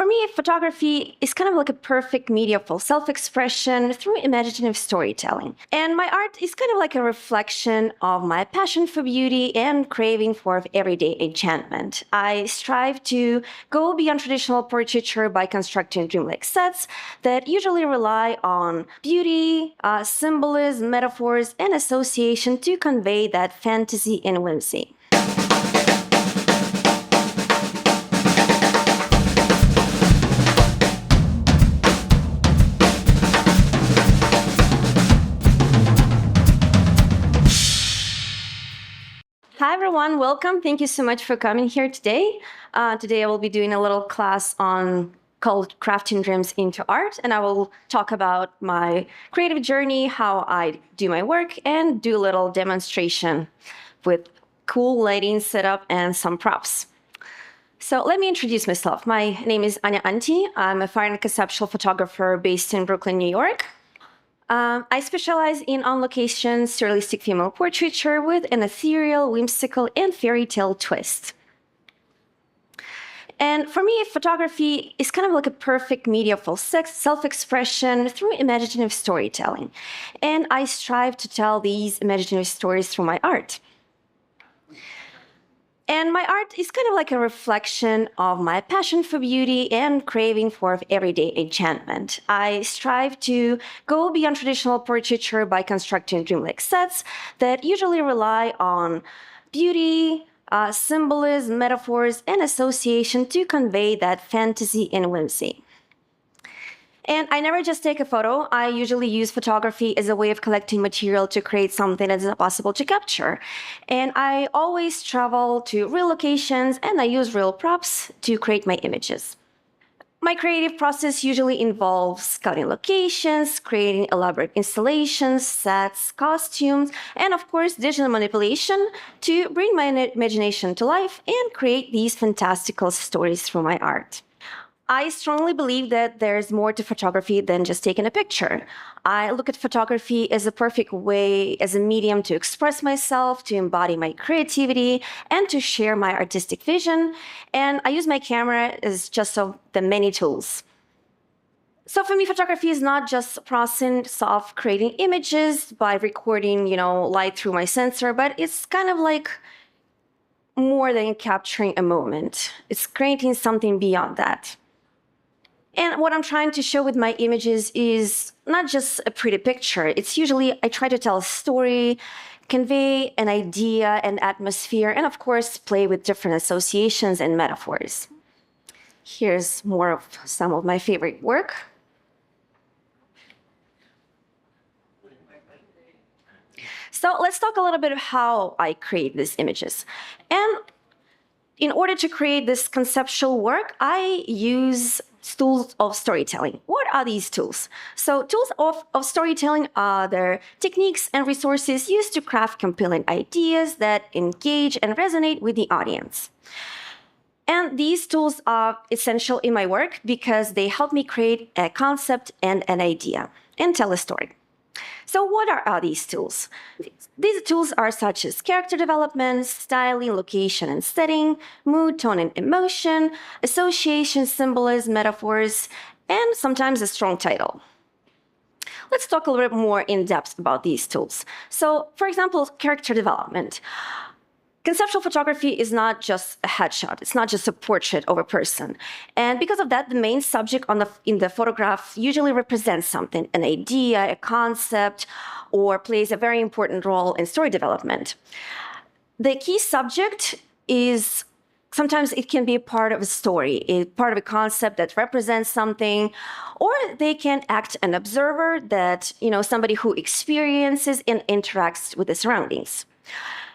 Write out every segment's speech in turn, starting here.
For me, photography is kind of like a perfect media for self-expression through imaginative storytelling. And my art is kind of like a reflection of my passion for beauty and craving for everyday enchantment. I strive to go beyond traditional portraiture by constructing dreamlike sets that usually rely on beauty, symbolism, metaphors, and association to convey that fantasy and whimsy. Hi, everyone. Welcome. Thank you so much for coming here today. Today, I will be doing a little class called Crafting Dreams into Art, and I will talk about my creative journey, how I do my work, and do a little demonstration with cool lighting setup and some props. So let me introduce myself. My name is Anya Anti. I'm a fine and conceptual photographer based in Brooklyn, New York. I specialize in on-location surrealistic female portraiture with an ethereal, whimsical, and fairy tale twist. And for me, photography is kind of like a perfect media for self-expression through imaginative storytelling. And I strive to tell these imaginative stories through my art. And my art is kind of like a reflection of my passion for beauty and craving for everyday enchantment. I strive to go beyond traditional portraiture by constructing dreamlike sets that usually rely on beauty, symbolism, metaphors, and association to convey that fantasy and whimsy. And I never just take a photo. I usually use photography as a way of collecting material to create something that is impossible to capture. And I always travel to real locations and I use real props to create my images. My creative process usually involves scouting locations, creating elaborate installations, sets, costumes, and of course, digital manipulation to bring my imagination to life and create these fantastical stories through my art. I strongly believe that there's more to photography than just taking a picture. I look at photography as a perfect way, as a medium to express myself, to embody my creativity, and to share my artistic vision. And I use my camera as just the many tools. So for me, photography is not just a process of creating images by recording, light through my sensor, but it's kind of like more than capturing a moment. It's creating something beyond that. And what I'm trying to show with my images is not just a pretty picture. It's usually, I try to tell a story, convey an idea, an atmosphere, and of course, play with different associations and metaphors. Here's more of some of my favorite work. So let's talk a little bit of how I create these images. And in order to create this conceptual work, I use tools of storytelling. What are these tools? So tools of storytelling are the techniques and resources used to craft compelling ideas that engage and resonate with the audience. And these tools are essential in my work because they help me create a concept and an idea and tell a story. So what are these tools? These tools are such as character development, styling, location and setting, mood, tone and emotion, association, symbolism, metaphors, and sometimes a strong title. Let's talk a little bit more in depth about these tools. So, for example, character development. Conceptual photography is not just a headshot. It's not just a portrait of a person. And because of that, the main subject in the photograph usually represents something, an idea, a concept, or plays a very important role in story development. The key subject is sometimes it can be a part of a story, a part of a concept that represents something, or they can act an observer that, somebody who experiences and interacts with the surroundings.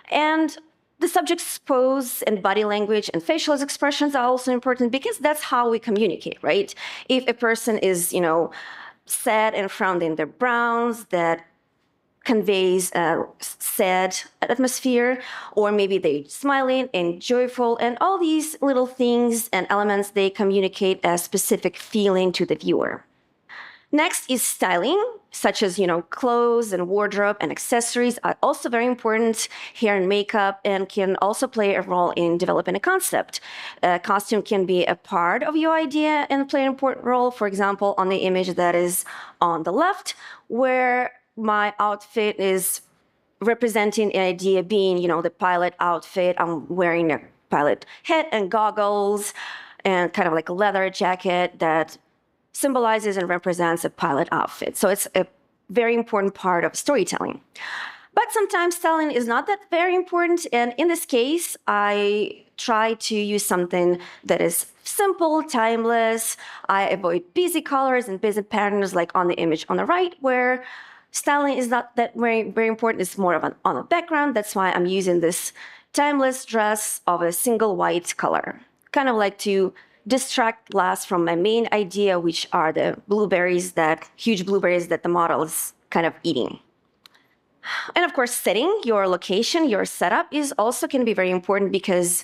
And the subject's pose and body language and facial expressions are also important because that's how we communicate, right? If a person is, sad and frowning their brows, that conveys a sad atmosphere, or maybe they're smiling and joyful, and all these little things and elements, they communicate a specific feeling to the viewer. Next is styling, such as, clothes and wardrobe and accessories are also very important. Hair and makeup and can also play a role in developing a concept. Costume can be a part of your idea and play an important role. For example, on the image that is on the left, where my outfit is representing an idea being, the pilot outfit. I'm wearing a pilot hat and goggles and kind of like a leather jacket that symbolizes and represents a pilot outfit. So it's a very important part of storytelling. But sometimes styling is not that very important. And in this case, I try to use something that is simple, timeless. I avoid busy colors and busy patterns like on the image on the right, where styling is not that very important. It's more of on a background. That's why I'm using this timeless dress of a single white color. Kind of like to distract glass from my main idea, which are the huge blueberries that the model is kind of eating. And of course, setting your location, your setup is also can be very important because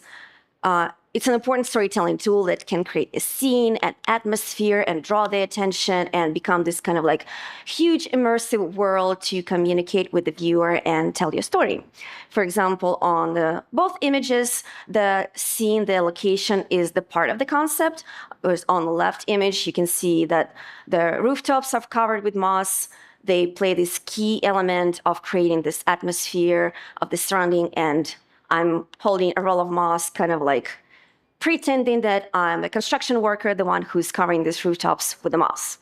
it's an important storytelling tool that can create a scene, an atmosphere, and draw the attention and become this kind of like huge immersive world to communicate with the viewer and tell your story. For example, on both images, the scene, the location is the part of the concept. Whereas on the left image, you can see that the rooftops are covered with moss. They play this key element of creating this atmosphere of the surrounding, and I'm holding a roll of moss, kind of like pretending that I'm a construction worker, the one who's covering these rooftops with the moss.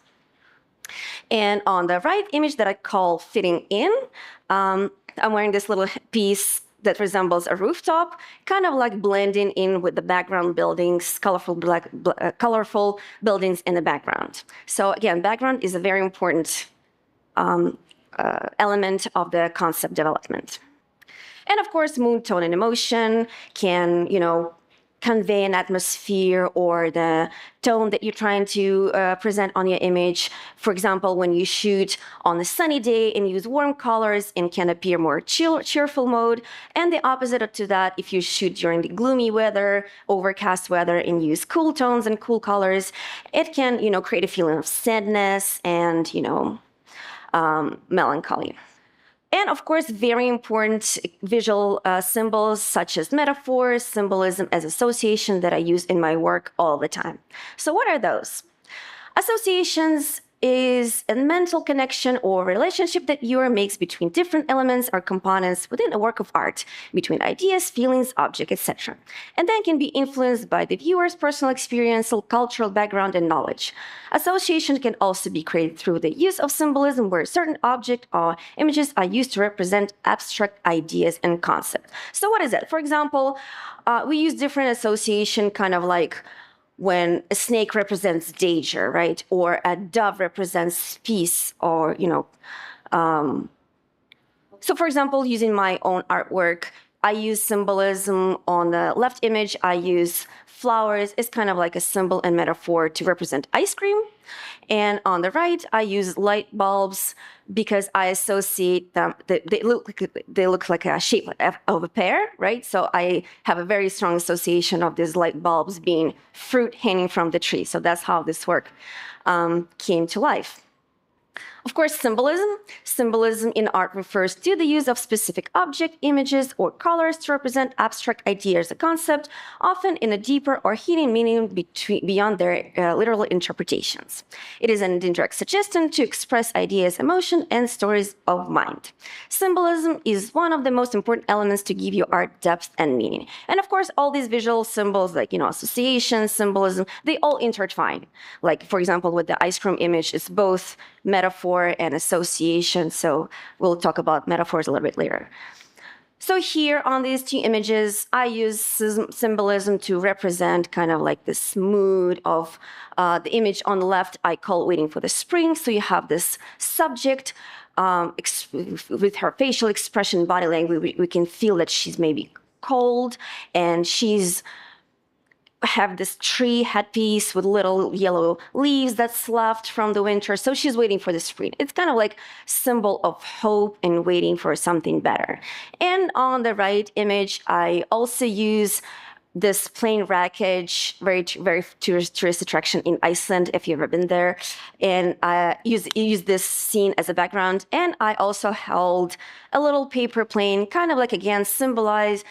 And on the right image that I call fitting in, I'm wearing this little piece that resembles a rooftop, kind of like blending in with the background buildings, colorful buildings in the background. So again, background is a very important element of the concept development. And of course, mood, tone, and emotion can, convey an atmosphere or the tone that you're trying to present on your image. For example, when you shoot on a sunny day and use warm colors, it can appear more cheerful mode. And the opposite to that, if you shoot during the gloomy weather, overcast weather, and use cool tones and cool colors, it can, create a feeling of sadness and, melancholy. And of course, very important visual symbols such as metaphors, symbolism as association that I use in my work all the time. So what are those? Associations is a mental connection or relationship that viewer makes between different elements or components within a work of art, between ideas, feelings, objects, etc. And then can be influenced by the viewer's personal experience, cultural background, and knowledge. Association can also be created through the use of symbolism, where certain objects or images are used to represent abstract ideas and concepts. So what is that? For example, we use different association, kind of like when a snake represents danger, right? Or a dove represents peace, or, So for example, using my own artwork, I use symbolism. On the left image, I use flowers. It's kind of like a symbol and metaphor to represent ice cream. And on the right, I use light bulbs because I associate them. They look like a shape of a pear, right? So I have a very strong association of these light bulbs being fruit hanging from the tree. So that's how this work came to life. Of course, symbolism. Symbolism in art refers to the use of specific object, images, or colors to represent abstract ideas or concept, often in a deeper or hidden meaning beyond their literal interpretations. It is an indirect suggestion to express ideas, emotion, and stories of mind. Symbolism is one of the most important elements to give your art depth and meaning. And of course, all these visual symbols, like, association, symbolism, they all intertwine. Like, for example, with the ice cream image, it's both metaphor and association. So we'll talk about metaphors a little bit later. So here on these two images, I use symbolism to represent kind of like this mood of the image on the left. I call Waiting for the Spring. So you have this subject with her facial expression, body language. We can feel that she's maybe cold, and she's have this tree headpiece with little yellow leaves that's left from the winter. So she's waiting for the spring. It's kind of like symbol of hope and waiting for something better. And on the right image, I also use this plane wreckage, very tourist attraction in Iceland, if you've ever been there. And I use this scene as a background. And I also held a little paper plane, kind of like, again, symbolizing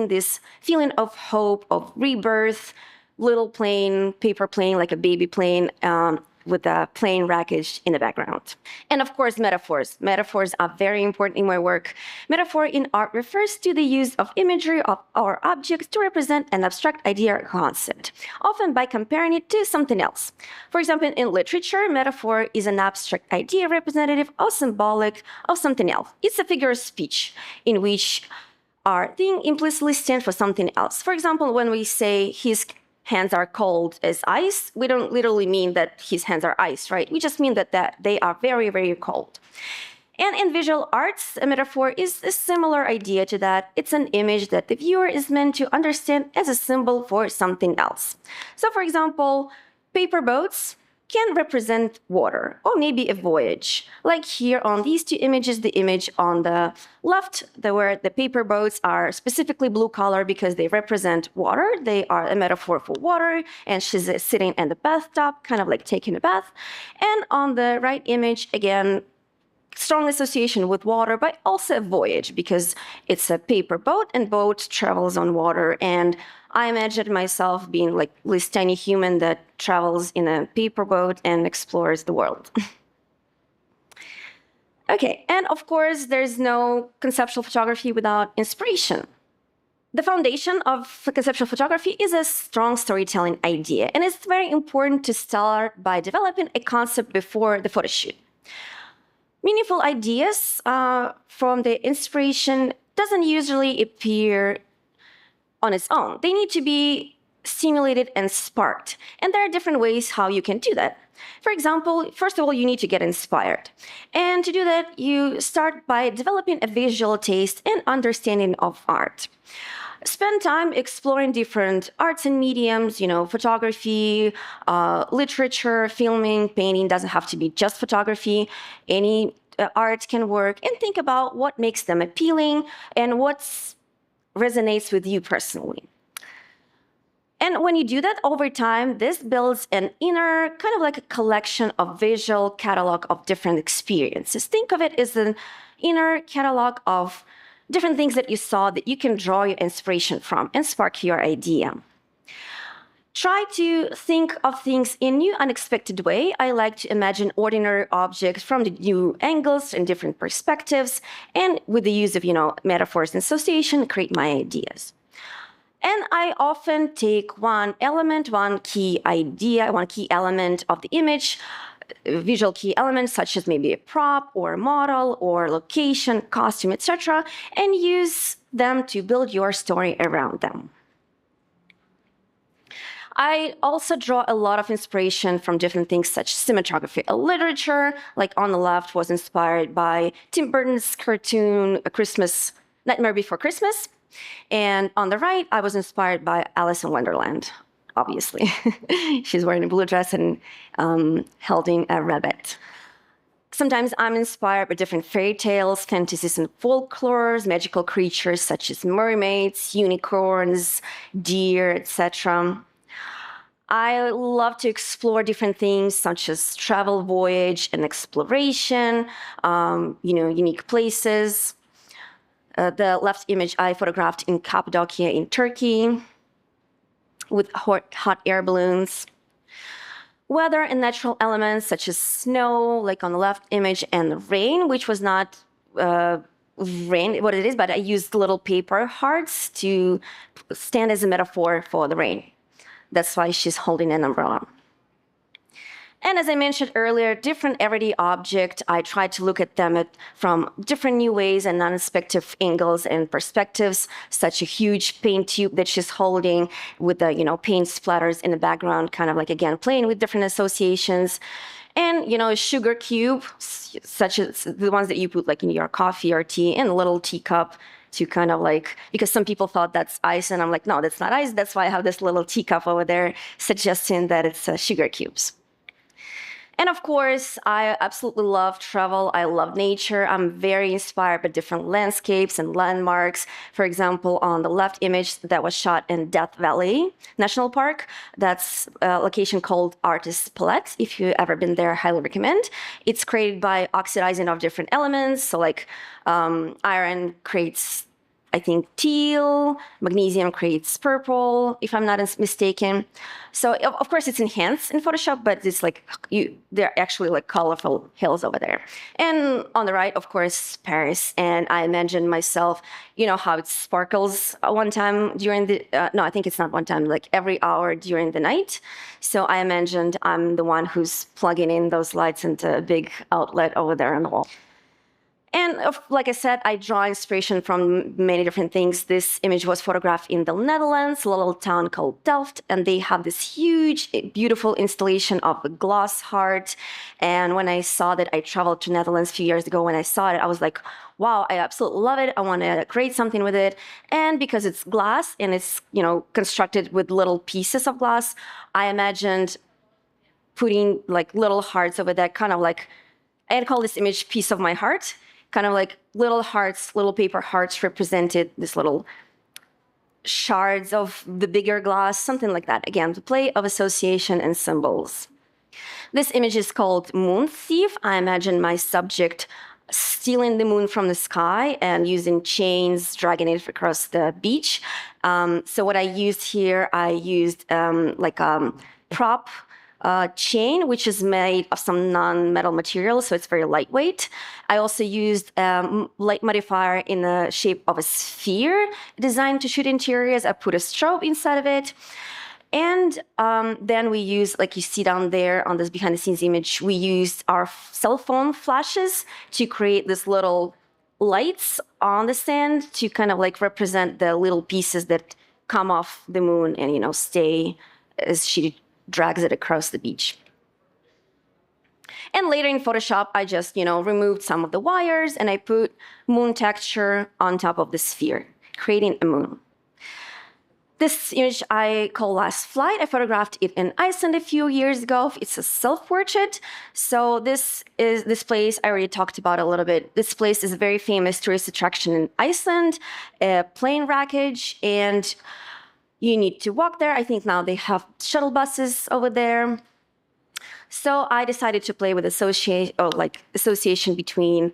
this feeling of hope, of rebirth, little plane, paper plane, like a baby plane, with a plane wreckage in the background. And of course, metaphors. Metaphors are very important in my work. Metaphor in art refers to the use of imagery of our objects to represent an abstract idea or concept, often by comparing it to something else. For example, in literature, metaphor is an abstract idea representative or symbolic of something else. It's a figure of speech in which our thing implicitly stands for something else. For example, when we say his hands are cold as ice, we don't literally mean that his hands are ice, right? We just mean that they are very, very cold. And in visual arts, a metaphor is a similar idea to that. It's an image that the viewer is meant to understand as a symbol for something else. So, for example, paper boats can represent water or maybe a voyage. Like here on these two images, the image on the left, where the paper boats are specifically blue color because they represent water. They are a metaphor for water, and she's sitting in the bathtub, kind of like taking a bath. And on the right image, again, strong association with water, but also a voyage because it's a paper boat and boat travels on water. And I imagined myself being like this tiny human that travels in a paper boat and explores the world. Okay, and of course, there's no conceptual photography without inspiration. The foundation of conceptual photography is a strong storytelling idea, and it's very important to start by developing a concept before the photo shoot. Meaningful ideas from the inspiration doesn't usually appear on its own. They need to be stimulated and sparked. And there are different ways how you can do that. For example, first of all, you need to get inspired. And to do that, you start by developing a visual taste and understanding of art. Spend time exploring different arts and mediums, photography, literature, filming, painting. Doesn't have to be just photography. Any art can work. And think about what makes them appealing and what resonates with you personally. And when you do that over time, this builds an inner, kind of like a collection of visual catalog of different experiences. Think of it as an inner catalog of different things that you saw that you can draw your inspiration from and spark your idea. Try to think of things in new, unexpected way. I like to imagine ordinary objects from the new angles and different perspectives, and with the use of, metaphors and association, create my ideas. And I often take one key idea, one key element of the image, visual key elements such as maybe a prop or a model or location, costume, etc., and use them to build your story around them. I also draw a lot of inspiration from different things such as cinematography. Literature, like on the left, was inspired by Tim Burton's cartoon Nightmare Before Christmas. And on the right, I was inspired by Alice in Wonderland, obviously. She's wearing a blue dress and holding a rabbit. Sometimes I'm inspired by different fairy tales, fantasies, and folklores, magical creatures such as mermaids, unicorns, deer, etc. I love to explore different things such as travel, voyage, and exploration, unique places. The left image I photographed in Cappadocia in Turkey with hot air balloons. Weather and natural elements such as snow, like on the left image, and rain, which was not rain, what it is, but I used little paper hearts to stand as a metaphor for the rain. That's why she's holding an umbrella. And as I mentioned earlier, different everyday objects, I try to look at them from different new ways and unexpected angles and perspectives, such a huge paint tube that she's holding with the, paint splatters in the background, kind of like, again, playing with different associations. And, a sugar cube, such as the ones that you put like in your coffee or tea, in a little teacup to kind of like, because some people thought that's ice, and I'm like, no, that's not ice. That's why I have this little teacup over there suggesting that it's sugar cubes. And of course, I absolutely love travel. I love nature. I'm very inspired by different landscapes and landmarks. For example, on the left image that was shot in Death Valley National Park, that's a location called Artist's Palette. If you've ever been there, I highly recommend. It's created by oxidizing of different elements. So like iron creates, I think, teal, magnesium creates purple, if I'm not mistaken. So of course it's enhanced in Photoshop, but it's like they're actually like colorful hills over there. And on the right, of course, Paris. And I imagine myself, you know, how it sparkles one time during the, no, I think it's not one time, like every hour during the night. So I imagined I'm the one who's plugging in those lights into a big outlet over there on the wall. And like I said, I draw inspiration from many different things. This image was photographed in the Netherlands, a little town called Delft, and they have this huge, beautiful installation of a glass heart. And when I saw that, I traveled to Netherlands a few years ago. When I saw it, I was like, wow, I absolutely love it. I want to create something with it. And because it's glass and it's, you know, constructed with little pieces of glass, I imagined putting like little hearts over that, kind of like, I'd call this image piece of my heart, kind of like little hearts, little paper hearts represented this little shards of the bigger glass, something like that. Again, the play of association and symbols. This image is called Moon Thief. I imagine my subject stealing the moon from the sky and using chains, dragging it across the beach. So what I used here, I used like a prop chain, which is made of some non-metal material, so it's very lightweight. I also used light modifier in the shape of a sphere designed to shoot interiors. I put a strobe inside of it. And then we use, like you see down there on this behind the scenes image, we used our cell phone flashes to create this little lights on the sand to kind of like represent the little pieces that come off the moon and, you know, stay as she drags it across the beach. And later in Photoshop, I just, you know, removed some of the wires and I put moon texture on top of the sphere, creating a moon. This image I call Last Flight. I photographed it in Iceland a few years ago. It's a self-portrait. So this place I already talked about a little bit. This place is a very famous tourist attraction in Iceland, a plane wreckage, and you need to walk there. I think now they have shuttle buses over there. So I decided to play with association between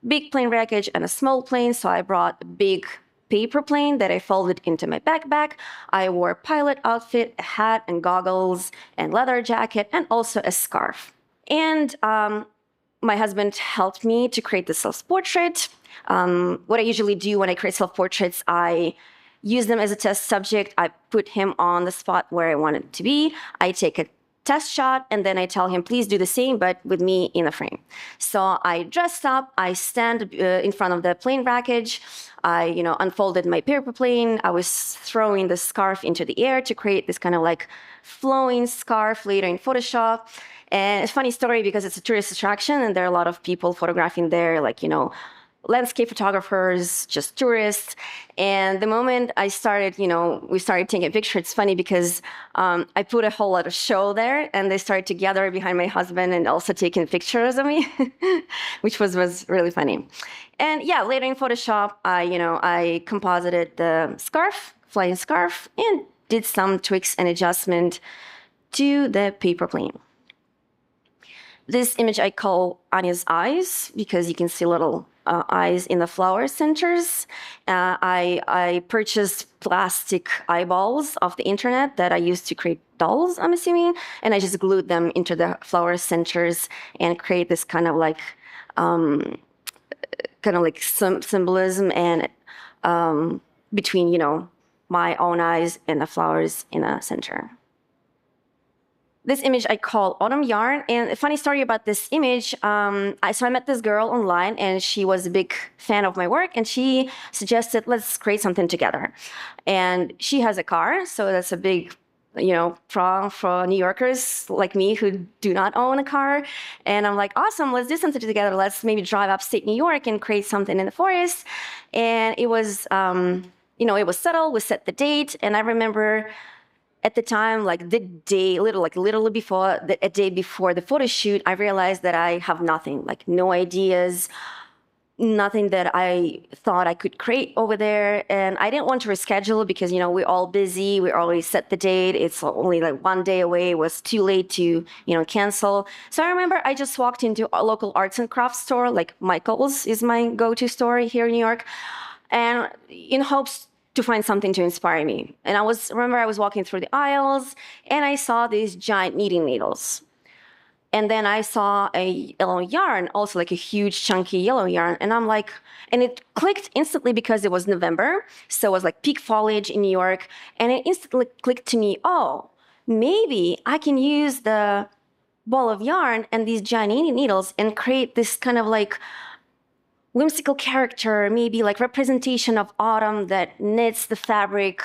big plane wreckage and a small plane. So I brought a big paper plane that I folded into my backpack. I wore a pilot outfit, a hat and goggles and leather jacket, and also a scarf. And my husband helped me to create the self-portrait. What I usually do when I create self-portraits, I use them as a test subject. I put him on the spot where I want it to be. I take a test shot, and then I tell him, please do the same, but with me in the frame. So I dressed up, I stand in front of the plane wreckage, I, you know, unfolded my paper plane, I was throwing the scarf into the air to create this kind of like flowing scarf later in Photoshop. And it's a funny story because it's a tourist attraction and there are a lot of people photographing there, like, you know, landscape photographers, just tourists. And the moment I started, you know, we started taking a picture, it's funny because I put a whole lot of show there and they started to gather behind my husband and also taking pictures of me, which was really funny. And yeah, later in Photoshop, I composited the scarf, flying scarf, and did some tweaks and adjustment to the paper plane. This image I call Anya's eyes because you can see little eyes in the flower centers. I purchased plastic eyeballs off the internet that I used to create dolls, I'm assuming, and I just glued them into the flower centers and create this kind of like symbolism and between, you know, my own eyes and the flowers in the center. This image I call Autumn Yarn. And a funny story about this image, I met this girl online and she was a big fan of my work and she suggested, let's create something together. And she has a car, so that's a big, you know, pro for New Yorkers like me who do not own a car. And I'm like, awesome, let's do something together. Let's maybe drive upstate New York and create something in the forest. And it was, you know, it was settled, we set the date. And I remember at the time, like the day, literally before, a day before the photo shoot, I realized that I have nothing, like no ideas, nothing that I thought I could create over there. And I didn't want to reschedule because, we're all busy. We already set the date. It's only like one day away. It was too late to, cancel. So I remember I just walked into a local arts and crafts store, like Michael's is my go-to store here in New York, and in hopes to find something to inspire me. And I was walking through the aisles and I saw these giant knitting needles. And then I saw a yellow yarn, also like a huge chunky yellow yarn. And I'm like, and it clicked instantly because it was November. So it was like peak foliage in New York. And it instantly clicked to me, oh, maybe I can use the ball of yarn and these giant needles and create this kind of like whimsical character, maybe like representation of autumn that knits the fabric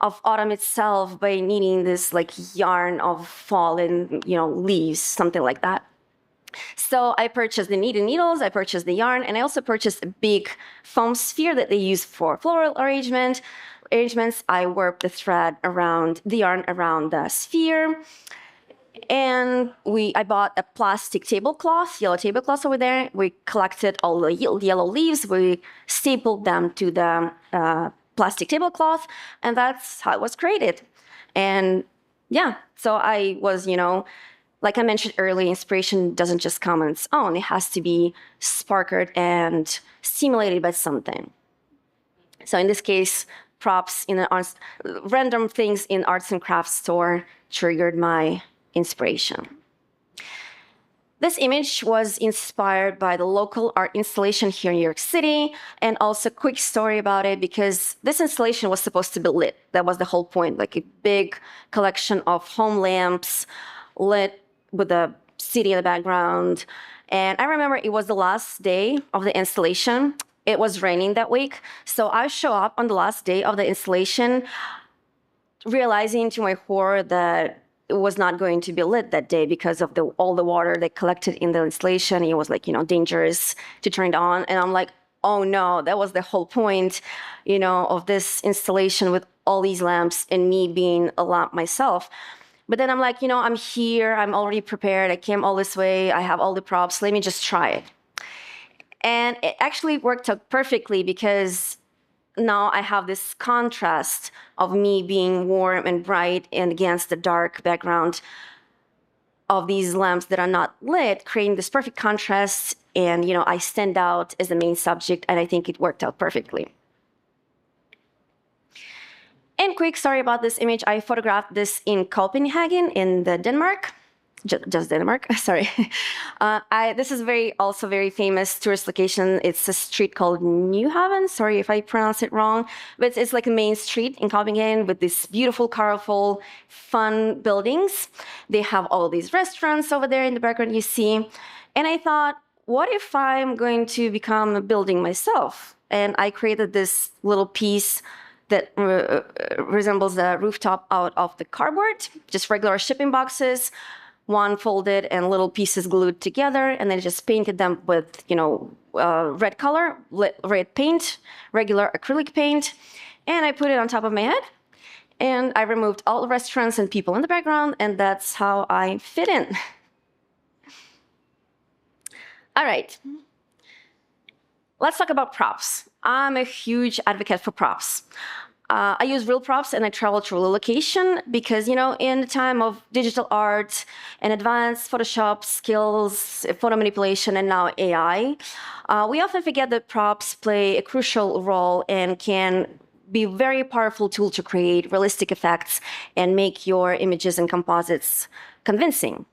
of autumn itself by knitting this like yarn of fall and leaves, something like that. So I purchased the knitting needles, I purchased the yarn, and I also purchased a big foam sphere that they use for floral arrangements. I warped the thread around the yarn around the sphere. And I bought a plastic tablecloth, yellow tablecloth over there. We collected all the yellow leaves. We stapled them to the plastic tablecloth, and that's how it was created. And yeah, so I was, like I mentioned earlier, inspiration doesn't just come on its own. It has to be sparked and stimulated by something. So in this case, props in random things in arts and crafts store triggered my inspiration. This image was inspired by the local art installation here in New York City, and also a quick story about it because this installation was supposed to be lit. That was the whole point, like a big collection of home lamps lit with the city in the background. And I remember it was the last day of the installation. It was raining that week. So I show up on the last day of the installation, realizing to my horror that it was not going to be lit that day because of all the water that collected in the installation. It was like, dangerous to turn it on. And I'm like, oh no, that was the whole point, of this installation with all these lamps and me being a lamp myself. But then I'm like, I'm here, I'm already prepared. I came all this way. I have all the props. Let me just try it. And it actually worked out perfectly because now I have this contrast of me being warm and bright and against the dark background of these lamps that are not lit, creating this perfect contrast. And, I stand out as the main subject, and I think it worked out perfectly. And quick story about this image. I photographed this in Copenhagen in Denmark. Just Denmark, sorry. This is also very famous tourist location. It's a street called Nyhavn. Sorry if I pronounce it wrong, but it's like a main street in Copenhagen with these beautiful, colorful, fun buildings. They have all these restaurants over there in the background you see. And I thought, what if I'm going to become a building myself? And I created this little piece that resembles the rooftop out of the cardboard, just regular shipping boxes, one folded and little pieces glued together, and then just painted them with, red color, red paint, regular acrylic paint, and I put it on top of my head, and I removed all the restaurants and people in the background, and that's how I fit in. All right. Let's talk about props. I'm a huge advocate for props. I use real props and I travel to real location because, in the time of digital art and advanced Photoshop skills, photo manipulation, and now AI, we often forget that props play a crucial role and can be a very powerful tool to create realistic effects and make your images and composites convincing.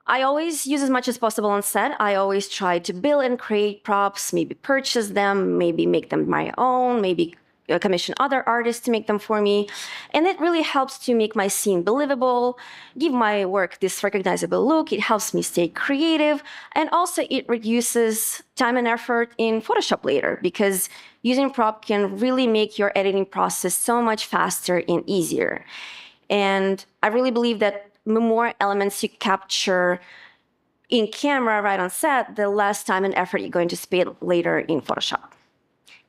I always use as much as possible on set. I always try to build and create props, maybe purchase them, maybe make them my own, maybe commission other artists to make them for me. And it really helps to make my scene believable, give my work this recognizable look. It helps me stay creative. And also it reduces time and effort in Photoshop later because using prop can really make your editing process so much faster and easier. And I really believe that the more elements you capture in camera right on set, the less time and effort you're going to spend later in Photoshop.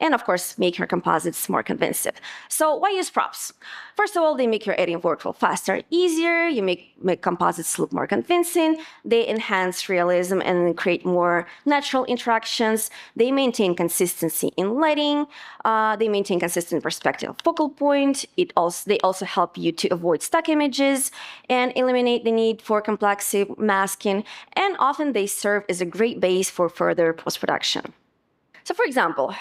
and of course, make your composites more convincing. So why use props? First of all, they make your editing workflow faster, easier. You make composites look more convincing. They enhance realism and create more natural interactions. They maintain consistency in lighting. They maintain consistent perspective focal point. They also help you to avoid stock images and eliminate the need for complex masking. And often they serve as a great base for further post-production. So, for example,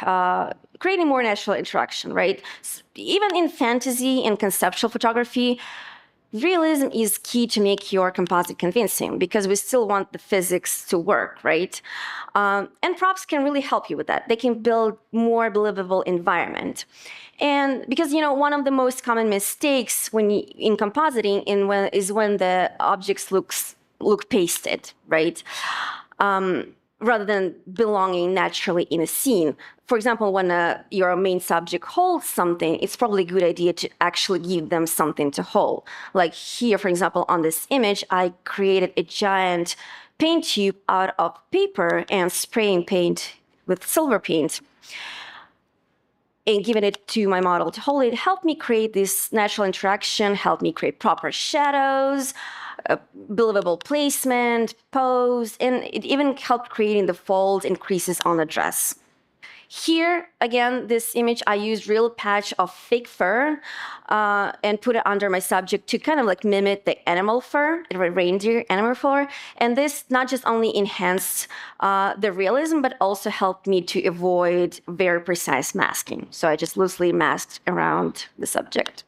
creating more natural interaction, right? Even in fantasy and conceptual photography, realism is key to make your composite convincing because we still want the physics to work, right? And props can really help you with that. They can build more believable environment. And because, one of the most common mistakes in compositing is when the objects look pasted, right? Rather than belonging naturally in a scene. For example, when your main subject holds something, it's probably a good idea to actually give them something to hold. Like here, for example, on this image, I created a giant paint tube out of paper and spraying paint with silver paint and giving it to my model to hold it helped me create this natural interaction, helped me create proper shadows, believable placement, pose, and it even helped creating the folds and creases on the dress. Here, again, this image, I used real patch of fake fur and put it under my subject to kind of like mimic the animal fur, the reindeer animal fur. And this not just only enhanced the realism, but also helped me to avoid very precise masking. So I just loosely masked around the subject.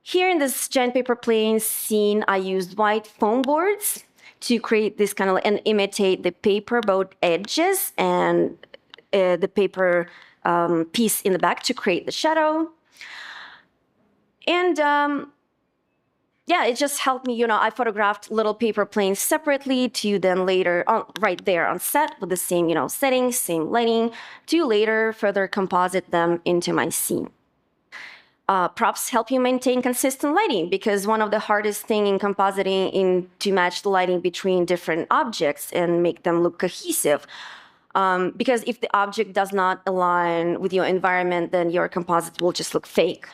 Here in this giant paper plane scene, I used white foam boards to create this kind of and imitate the paper boat edges and the paper piece in the back to create the shadow. And it just helped me, I photographed little paper planes separately to then later, right there on set with the same, settings, same lighting, to later further composite them into my scene. Props help you maintain consistent lighting because one of the hardest thing in compositing is to match the lighting between different objects and make them look cohesive. Because if the object does not align with your environment, then your composite will just look fake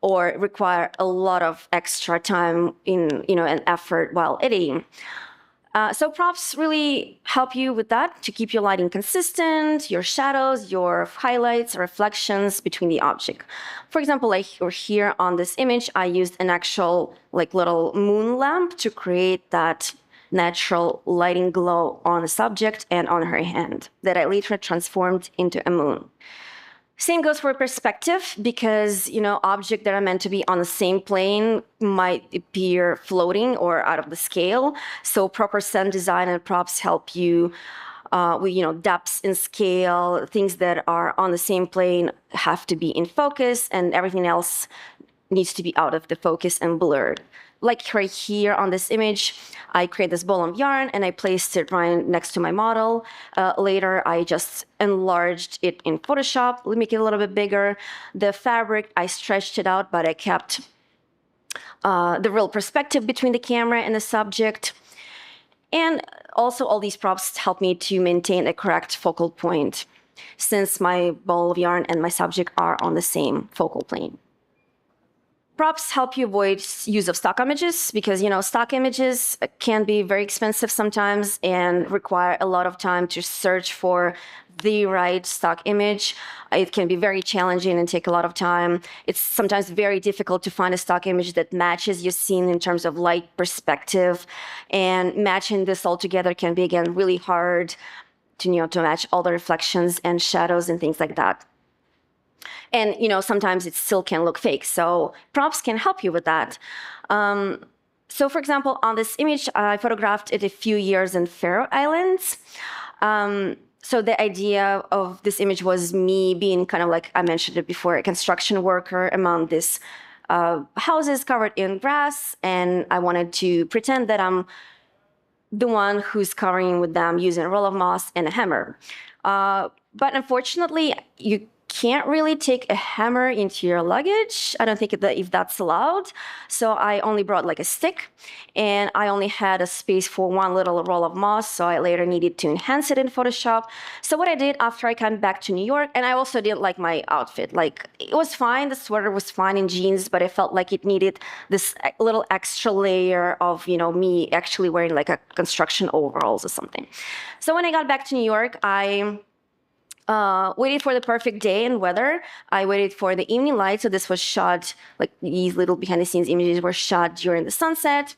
or require a lot of extra time and effort while editing. So props really help you with that to keep your lighting consistent, your shadows, your highlights, reflections between the object. For example, like here on this image, I used an actual little moon lamp to create that natural lighting glow on the subject and on her hand that I later transformed into a moon. Same goes for perspective because, objects that are meant to be on the same plane might appear floating or out of the scale. So proper sound design and props help you with, depths in scale. Things that are on the same plane have to be in focus and everything else needs to be out of the focus and blurred. Like right here on this image, I created this ball of yarn and I placed it right next to my model. Later, I just enlarged it in Photoshop, make it a little bit bigger. The fabric, I stretched it out, but I kept the real perspective between the camera and the subject. And also all these props help me to maintain a correct focal point since my ball of yarn and my subject are on the same focal plane. Props help you avoid use of stock images because, stock images can be very expensive sometimes and require a lot of time to search for the right stock image. It can be very challenging and take a lot of time. It's sometimes very difficult to find a stock image that matches your scene in terms of light perspective. And matching this all together can be, again, really hard to match all the reflections and shadows and things like that. And, sometimes it still can look fake. So props can help you with that. So, for example, on this image, I photographed it a few years in Faroe Islands. So the idea of this image was me being kind of like I mentioned it before, a construction worker among these houses covered in grass. And I wanted to pretend that I'm the one who's covering with them using a roll of moss and a hammer. But unfortunately, you can't really take a hammer into your luggage. I don't think if that's allowed. So I only brought like a stick, and I only had a space for one little roll of moss. So I later needed to enhance it in Photoshop. So what I did after I came back to New York, and I also didn't like my outfit. Like, it was fine. The sweater was fine in jeans, but I felt like it needed this little extra layer of, me actually wearing like a construction overalls or something. So when I got back to New York, I waited for the perfect day and weather. I waited for the evening light. So this was shot, like these little behind the scenes images were shot during the sunset.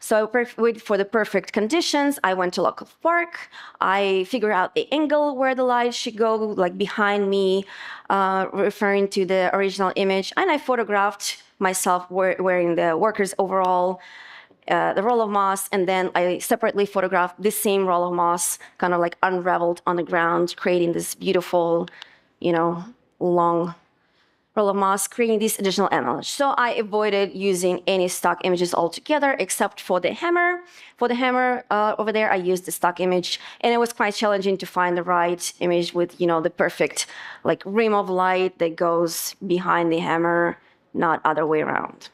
So I waited for the perfect conditions. I went to local park. I figured out the angle where the light should go, like behind me, referring to the original image. And I photographed myself wearing the worker's overall, the roll of moss, and then I separately photographed this same roll of moss, kind of like unraveled on the ground, creating this beautiful, long roll of moss, creating these additional images. So I avoided using any stock images altogether, except for the hammer. For the hammer over there, I used the stock image, and it was quite challenging to find the right image with, the perfect like rim of light that goes behind the hammer, not other way around.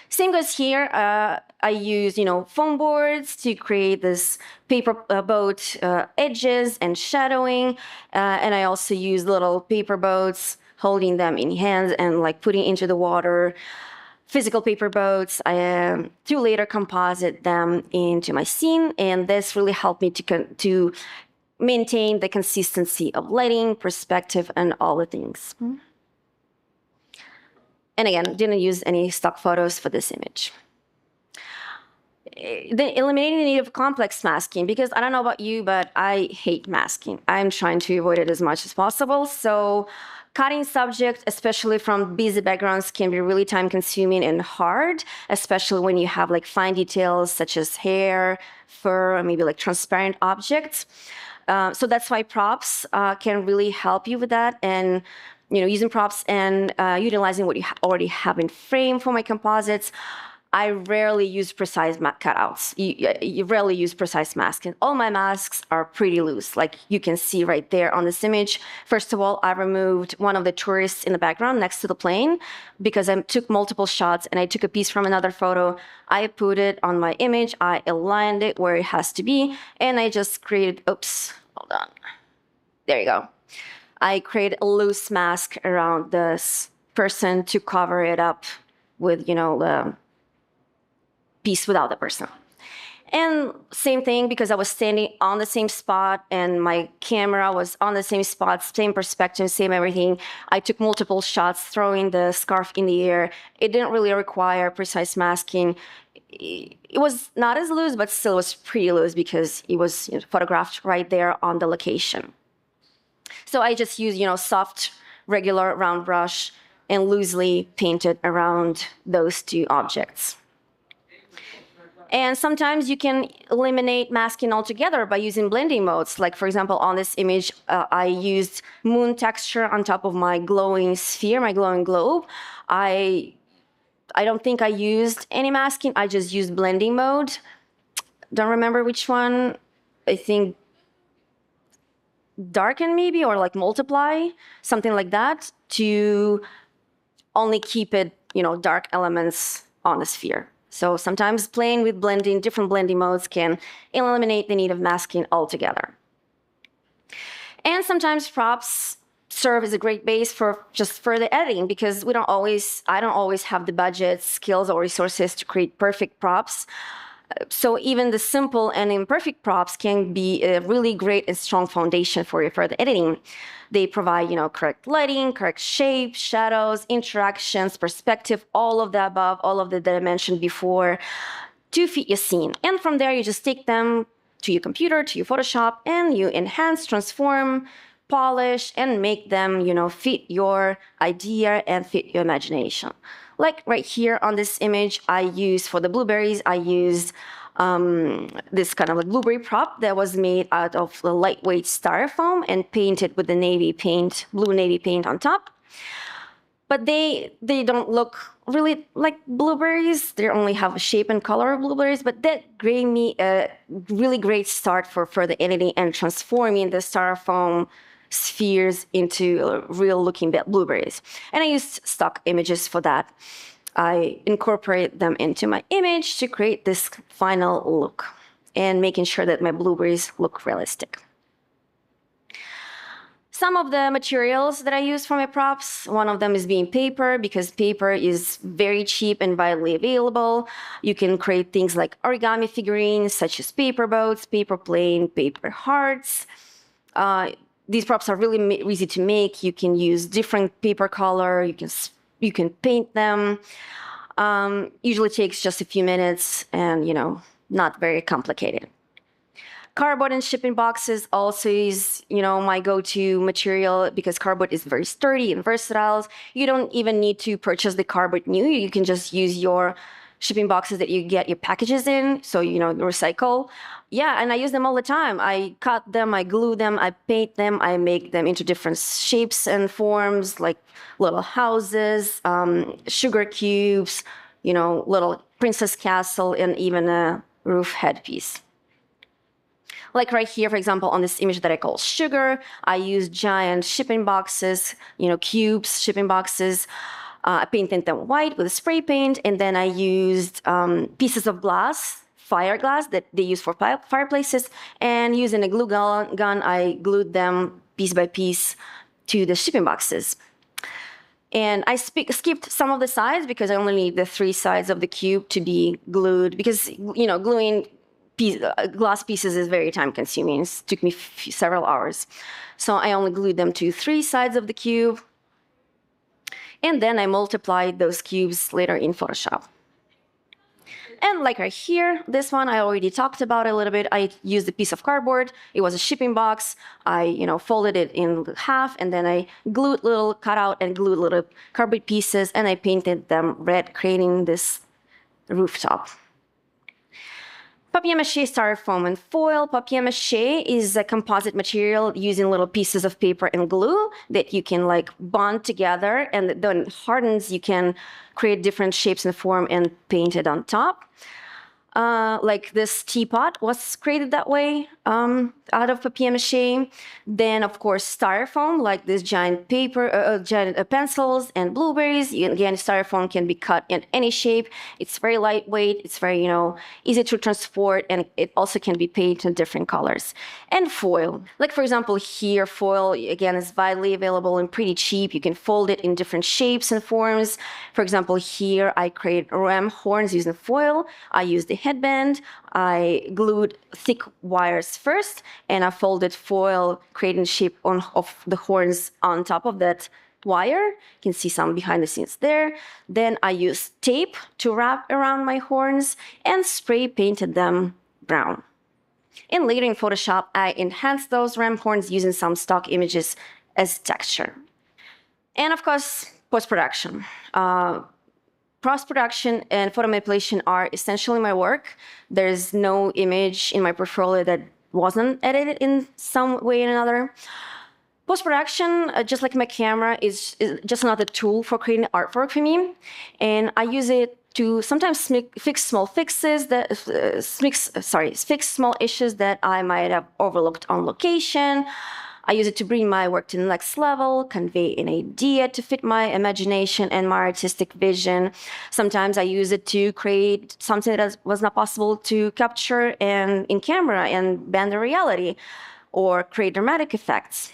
Same goes here. I use, foam boards to create this paper boat edges and shadowing. And I also use little paper boats, holding them in hands and like putting into the water. Physical paper boats, to later composite them into my scene. And this really helped me to maintain the consistency of lighting, perspective, and all the things. And again, didn't use any stock photos for this image. Eliminating the need of complex masking, because I don't know about you, but I hate masking. I'm trying to avoid it as much as possible. So cutting subjects, especially from busy backgrounds, can be really time consuming and hard, especially when you have like fine details such as hair, fur, or maybe like transparent objects. So that's why props can really help you with that. And using props and utilizing what you already have in frame for my composites. I rarely use precise cutouts. You rarely use precise masks. And all my masks are pretty loose, like you can see right there on this image. First of all, I removed one of the tourists in the background next to the plane because I took multiple shots and I took a piece from another photo. I put it on my image. I aligned it where it has to be. And I just created, hold on. There you go. I created a loose mask around this person to cover it up with, the piece without the person. And same thing, because I was standing on the same spot and my camera was on the same spot, same perspective, same everything. I took multiple shots throwing the scarf in the air. It didn't really require precise masking. It was not as loose, but still was pretty loose because it was photographed right there on the location. So I just use, soft, regular round brush and loosely painted around those two objects. And sometimes you can eliminate masking altogether by using blending modes. Like, for example, on this image, I used moon texture on top of my glowing sphere, my glowing globe. I don't think I used any masking. I just used blending mode. Don't remember which one. I think darken maybe, or like multiply, something like that, to only keep it, dark elements on the sphere. So sometimes playing with different blending modes can eliminate the need of masking altogether. And sometimes props serve as a great base for just further editing, because I don't always have the budget, skills, or resources to create perfect props. So even the simple and imperfect props can be a really great and strong foundation for your further editing. They provide, correct lighting, correct shape, shadows, interactions, perspective, all of the above, all of that I mentioned before, to fit your scene. And from there, you just take them to your computer, to your Photoshop, and you enhance, transform, polish, and make them, fit your idea and fit your imagination. Like right here on this image, for the blueberries, I used this kind of like blueberry prop that was made out of the lightweight styrofoam and painted with the blue navy paint on top. But they don't look really like blueberries. They only have a shape and color of blueberries, but that gave me a really great start for further editing and transforming the styrofoam spheres into real-looking blueberries. And I used stock images for that. I incorporate them into my image to create this final look and making sure that my blueberries look realistic. Some of the materials that I use for my props, one of them is being paper, because paper is very cheap and widely available. You can create things like origami figurines, such as paper boats, paper plane, paper hearts. These props are really easy to make. You can use different paper color. You can paint them. Usually takes just a few minutes, and not very complicated. Cardboard and shipping boxes also is, my go-to material, because cardboard is very sturdy and versatile. You don't even need to purchase the cardboard new. You can just use your shipping boxes that you get your packages in, so recycle. Yeah, and I use them all the time. I cut them, I glue them, I paint them, I make them into different shapes and forms, like little houses, sugar cubes, little princess castle, and even a roof headpiece. Like right here, for example, on this image that I call sugar, I use giant shipping boxes, cubes, shipping boxes. I painted them white with a spray paint, and then I used pieces of glass, fire glass that they use for fireplaces, and using a glue gun, I glued them piece by piece to the shipping boxes. And I skipped some of the sides because I only need the 3 sides of the cube to be glued, because gluing glass pieces is very time consuming. It took me several hours. So I only glued them to 3 sides of the cube. And then I multiplied those cubes later in Photoshop. And like right here, this one I already talked about a little bit. I used a piece of cardboard. It was a shipping box. I, folded it in half, and then I glued little cutout and glued little cardboard pieces, and I painted them red, creating this rooftop. Papier-mâché, styrofoam, and foil. Papier-mâché is a composite material using little pieces of paper and glue that you can bond together, and then it hardens. You can create different shapes and form and paint it on top. Like this teapot was created that way, out of papier-mâché. Then, of course, styrofoam, like this giant giant pencils and blueberries. Again, styrofoam can be cut in any shape. It's very lightweight. It's very, easy to transport, and it also can be painted in different colors. And foil, like for example here, foil again is widely available and pretty cheap. You can fold it in different shapes and forms. For example, here I create ram horns using foil. I used the headband. I glued thick wires first, and I folded foil, creating shape of the horns on top of that wire. You can see some behind the scenes there. Then I used tape to wrap around my horns and spray painted them brown. And later in Photoshop, I enhanced those ram horns using some stock images as texture. And of course, post-production. Post-production and photo manipulation are essentially my work. There's no image in my portfolio that wasn't edited in some way or another. Post-production, just like my camera, is just another tool for creating artwork for me. And I use it to sometimes fix small fixes that fix small issues that I might have overlooked on location. I use it to bring my work to the next level, convey an idea to fit my imagination and my artistic vision. Sometimes I use it to create something that was not possible to capture in camera and bend the reality, or create dramatic effects.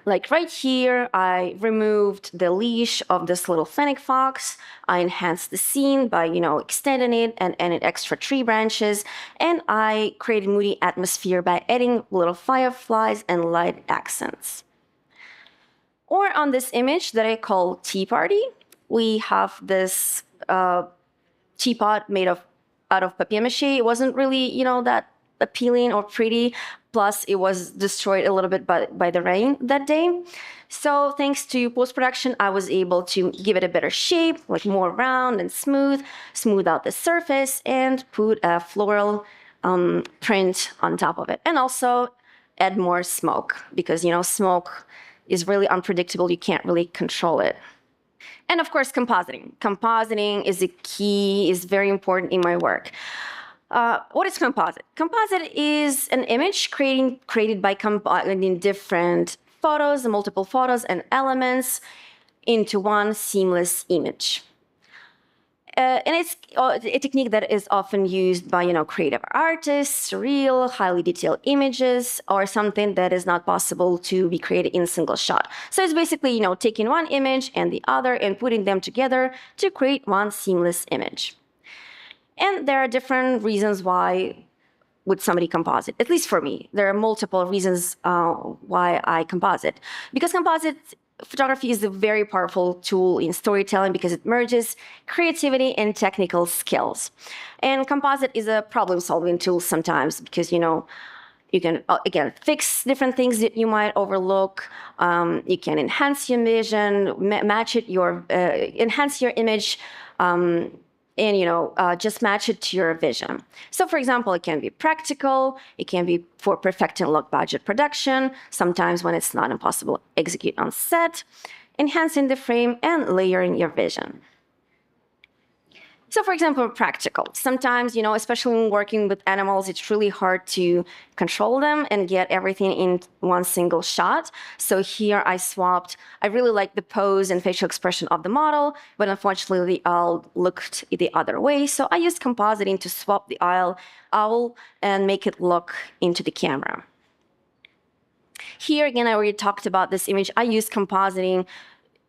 Like right here, I removed the leash of this little fennec fox. I enhanced the scene by, extending it and adding extra tree branches. And I created moody atmosphere by adding little fireflies and light accents. Or on this image that I call Tea Party, we have this teapot made out of papier-mâché. It wasn't really, that appealing or pretty. Plus, it was destroyed a little bit by the rain that day. So thanks to post-production, I was able to give it a better shape, like more round and smooth out the surface, and put a floral print on top of it. And also add more smoke, because, smoke is really unpredictable. You can't really control it. And of course, compositing. Compositing is very important in my work. What is composite? Composite is an image created by combining different photos, multiple photos and elements into one seamless image. And it's a technique that is often used by, creative artists, surreal, highly detailed images, or something that is not possible to be created in a single shot. So it's basically, taking one image and the other and putting them together to create one seamless image. And there are different reasons why would somebody composite. At least for me, there are multiple reasons why I composite. Because composite photography is a very powerful tool in storytelling because it merges creativity and technical skills. And composite is a problem-solving tool sometimes because, you can, again, fix different things that you might overlook. You can enhance your vision, enhance your image, and just match it to your vision. So for example, it can be practical, it can be for perfecting low budget production, sometimes when it's not impossible to execute on set, enhancing the frame and layering your vision. So for example, practical. Sometimes, especially when working with animals, it's really hard to control them and get everything in one single shot. So here I really like the pose and facial expression of the model, but unfortunately the owl looked the other way. So I used compositing to swap the owl and make it look into the camera. Here again, I already talked about this image. I used compositing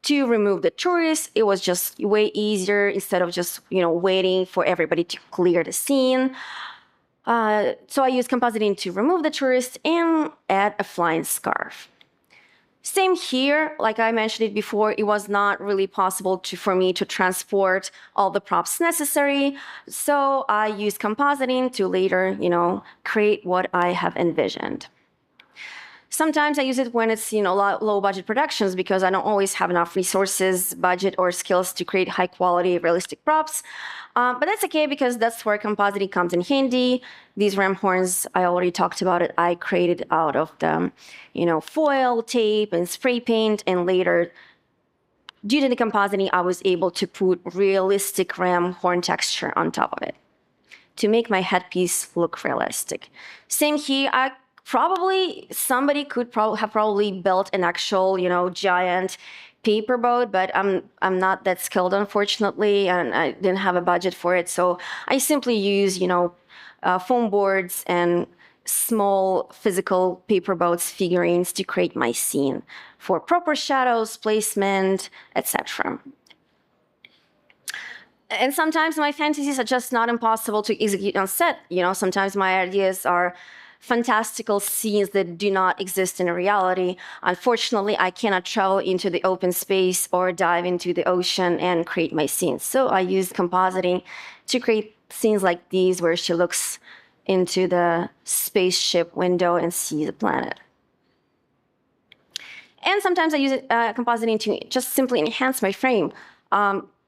to remove the tourists. It was just way easier instead of just waiting for everybody to clear the scene. So I used compositing to remove the tourists and add a flying scarf. Same here, like I mentioned it before, it was not really possible for me to transport all the props necessary. So I used compositing to later, create what I have envisioned. Sometimes I use it when it's low budget productions because I don't always have enough resources, budget, or skills to create high quality, realistic props. But that's okay because that's where compositing comes in handy. These ram horns, I already talked about it. I created out of the foil, tape, and spray paint, and later, due to the compositing, I was able to put realistic ram horn texture on top of it to make my headpiece look realistic. Same here. Somebody could probably built an actual, giant paper boat, but I'm not that skilled, unfortunately, and I didn't have a budget for it. So I simply use, foam boards and small physical paper boats figurines to create my scene for proper shadows, placement, etc. And sometimes my fantasies are just not impossible to execute on set. Sometimes my ideas are fantastical scenes that do not exist in reality. Unfortunately, I cannot travel into the open space or dive into the ocean and create my scenes. So I use compositing to create scenes like these where she looks into the spaceship window and sees the planet. And sometimes I use compositing to just simply enhance my frame.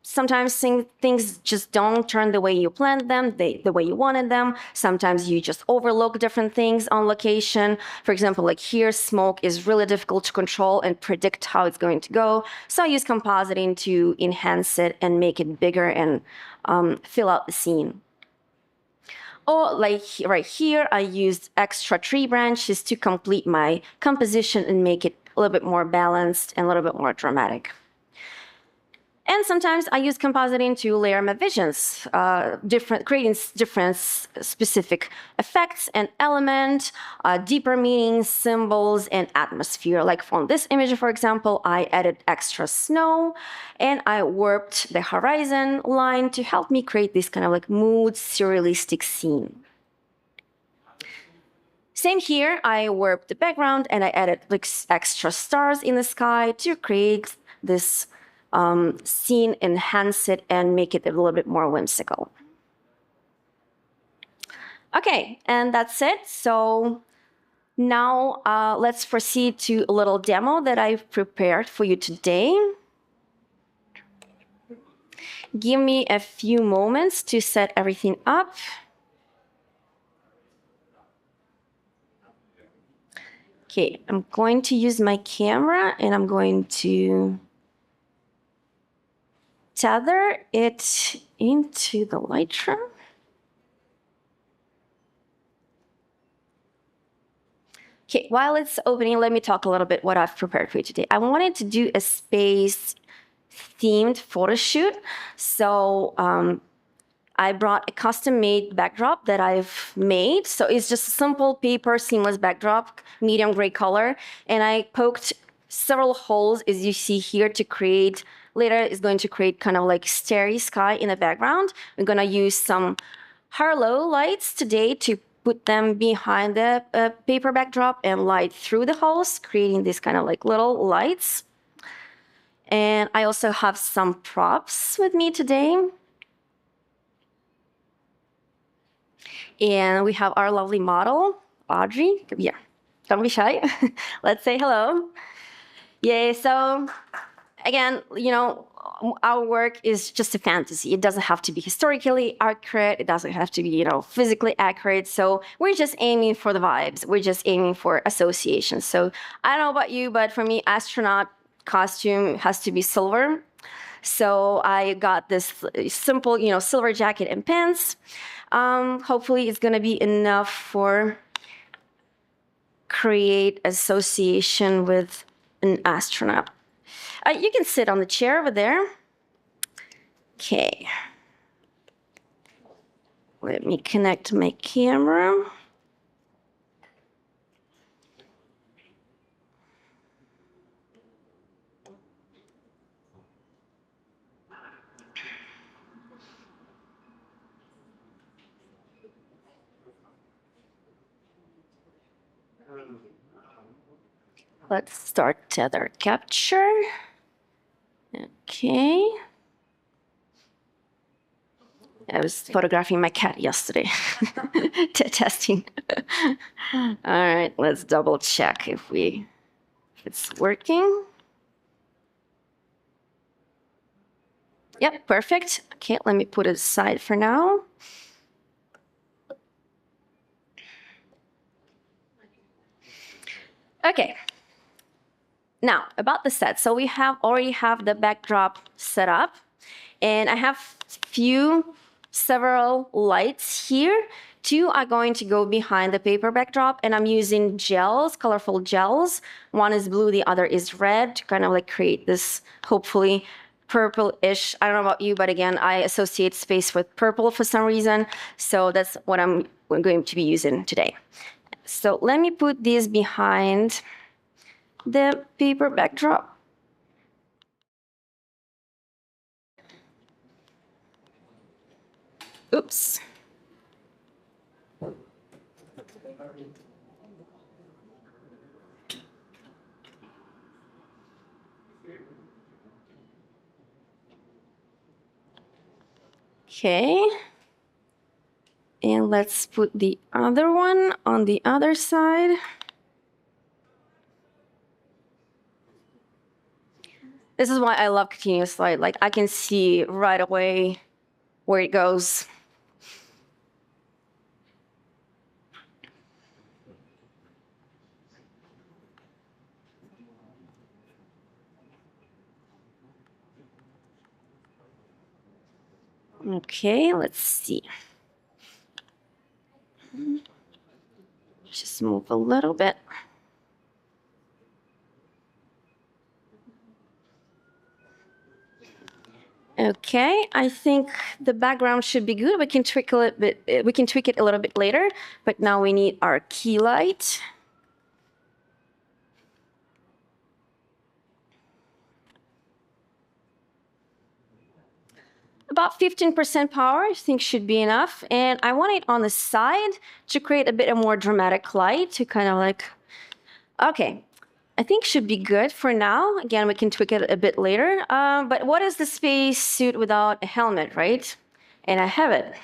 Sometimes things just don't turn the way you planned them, the way you wanted them. Sometimes you just overlook different things on location. For example, like here, smoke is really difficult to control and predict how it's going to go. So I use compositing to enhance it and make it bigger and fill out the scene. Or like right here, I used extra tree branches to complete my composition and make it a little bit more balanced and a little bit more dramatic. And sometimes I use compositing to layer my visions, creating different specific effects and elements, deeper meanings, symbols, and atmosphere. Like from this image, for example, I added extra snow and I warped the horizon line to help me create this kind of like mood, surrealistic scene. Same here, I warped the background and I added like extra stars in the sky to create this scene, enhance it, and make it a little bit more whimsical. Okay, and that's it. So now let's proceed to a little demo that I've prepared for you today. Give me a few moments to set everything up. Okay, I'm going to use my camera and I'm going to tether it into the Lightroom. Okay, while it's opening, let me talk a little bit what I've prepared for you today. I wanted to do a space themed photo shoot. So I brought a custom-made backdrop that I've made. So it's just a simple paper seamless backdrop, medium gray color. And I poked several holes, as you see here, to create, later is going to create kind of like starry sky in the background. We're gonna use some Harlow lights today to put them behind the paper backdrop and light through the holes, creating these kind of like little lights. And I also have some props with me today. And we have our lovely model, Audrey. Yeah, don't be shy. Let's say hello. Yay. So again, our work is just a fantasy. It doesn't have to be historically accurate. It doesn't have to be, physically accurate. So we're just aiming for the vibes. We're just aiming for associations. So I don't know about you, but for me, astronaut costume has to be silver. So I got this simple, silver jacket and pants. Hopefully it's gonna be enough for create association with an astronaut. You can sit on the chair over there. Okay. Let me connect my camera. Let's start tether capture. Okay. I was photographing my cat yesterday, testing. All right, let's double check if it's working. Yep, perfect. Okay, let me put it aside for now. Okay. Now, about the set. So we already have the backdrop set up, and I have several lights here. Two are going to go behind the paper backdrop, and I'm using gels, colorful gels. One is blue, the other is red, to kind of like create this, hopefully, purple-ish. I don't know about you, but again, I associate space with purple for some reason. So that's what I'm going to be using today. So let me put these behind the paper backdrop. Oops. Okay. And let's put the other one on the other side. This is why I love continuous light. Like I can see right away where it goes. Okay, let's see. Just move a little bit. Okay, I think the background should be good. We can tweak a little bit. We can tweak it a little bit later, but now we need our key light. About 15% power, I think should be enough. And I want it on the side to create a bit of more dramatic light to kind of like, okay, I think should be good for now. Again, we can tweak it a bit later. But what is the space suit without a helmet, right? And I have it.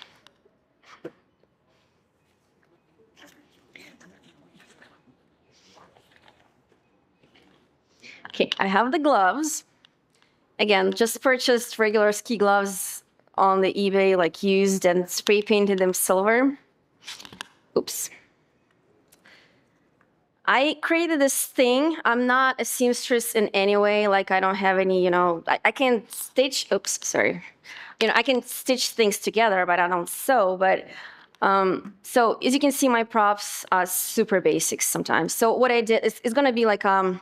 Okay, I have the gloves. Again, just purchased regular ski gloves on the eBay, like used, and spray painted them silver. Oops. I created this thing. I'm not a seamstress in any way. Like I don't have any, I can stitch. Oops, sorry. I can stitch things together, but I don't sew. But So as you can see, my props are super basic sometimes. So what I did is it's gonna be like kind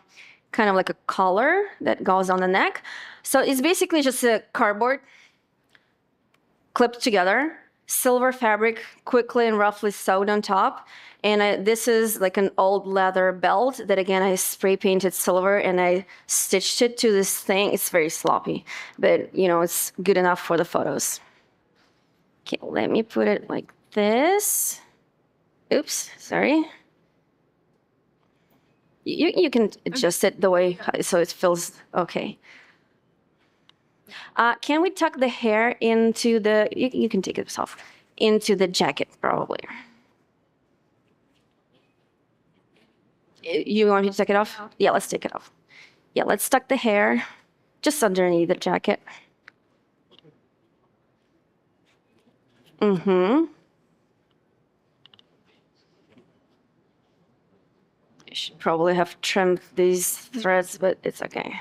of like a collar that goes on the neck. So it's basically just a cardboard clipped together, silver fabric quickly and roughly sewed on top. And this is like an old leather belt that again I spray painted silver and I stitched it to this thing. It's very sloppy, but you know, it's good enough for the photos. Okay, let me put it like this. Oops, sorry. You can adjust it the way so it feels okay. Can we tuck the hair into the, you can take this off, into the jacket probably. You want me to take it off? Yeah, let's take it off. Yeah, let's tuck the hair just underneath the jacket. Mm-hmm. I should probably have trimmed these threads, but it's okay.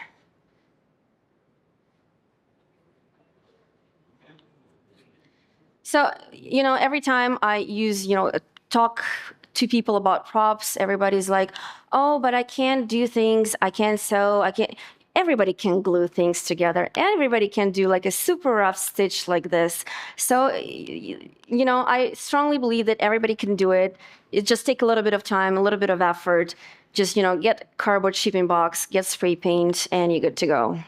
So, you know, every time I use, you know, talk to people about props, everybody's like, oh, but I can't do things. I can't sew. I can't. Everybody can glue things together. Everybody can do like a super rough stitch like this. So, you know, I strongly believe that everybody can do it. It just take a little bit of time, a little bit of effort. Just, you know, get cardboard shipping box, get spray paint, and you're good to go.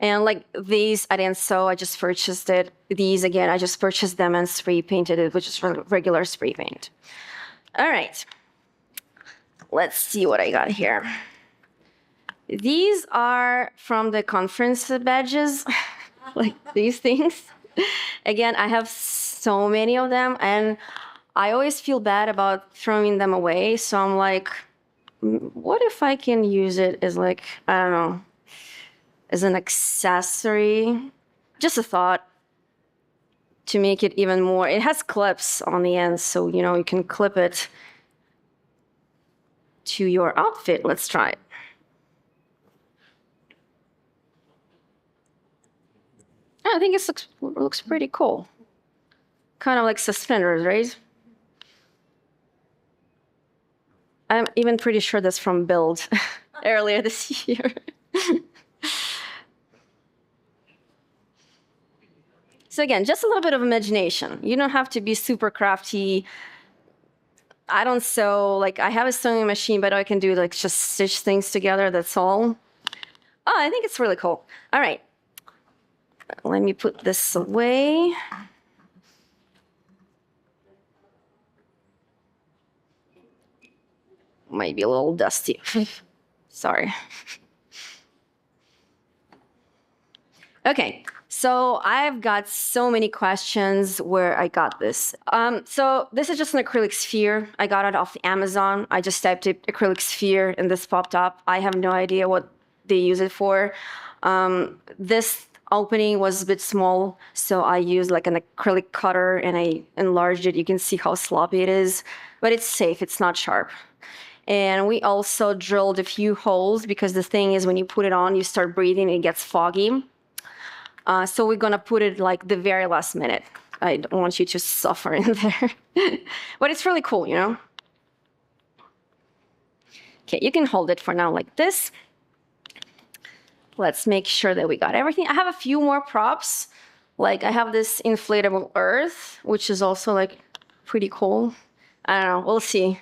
And like these, I didn't sew, I just purchased it. These, again, I just purchased them and spray painted it, which is regular spray paint. All right, let's see what I got here. These are from the conference badges, like these things. Again, I have so many of them, and I always feel bad about throwing them away. So I'm like, what if I can use it as like, I don't know, as an accessory? Just a thought to make it even more. It has clips on the end, so you know you can clip it to your outfit. Let's try it. I think it looks pretty cool. Kind of like suspenders, right? I'm even pretty sure that's from Build earlier this year. So again, just a little bit of imagination. You don't have to be super crafty. I don't sew, like I have a sewing machine, but I can do like just stitch things together, that's all. Oh, I think it's really cool. All right, let me put this away. Might be a little dusty. Sorry. Okay, so I've got so many questions where I got this. So this is just an acrylic sphere. I got it off Amazon. I just typed it acrylic sphere and this popped up. I have no idea what they use it for. This opening was a bit small, so I used like an acrylic cutter and I enlarged it. You can see how sloppy it is, but it's safe, it's not sharp. And we also drilled a few holes because the thing is when you put it on, you start breathing, it gets foggy. So we're gonna put it like the very last minute. I don't want you to suffer in there. But it's really cool, you know? Okay, you can hold it for now like this. Let's make sure that we got everything. I have a few more props. Like I have this inflatable earth, which is also like pretty cool. I don't know, we'll see.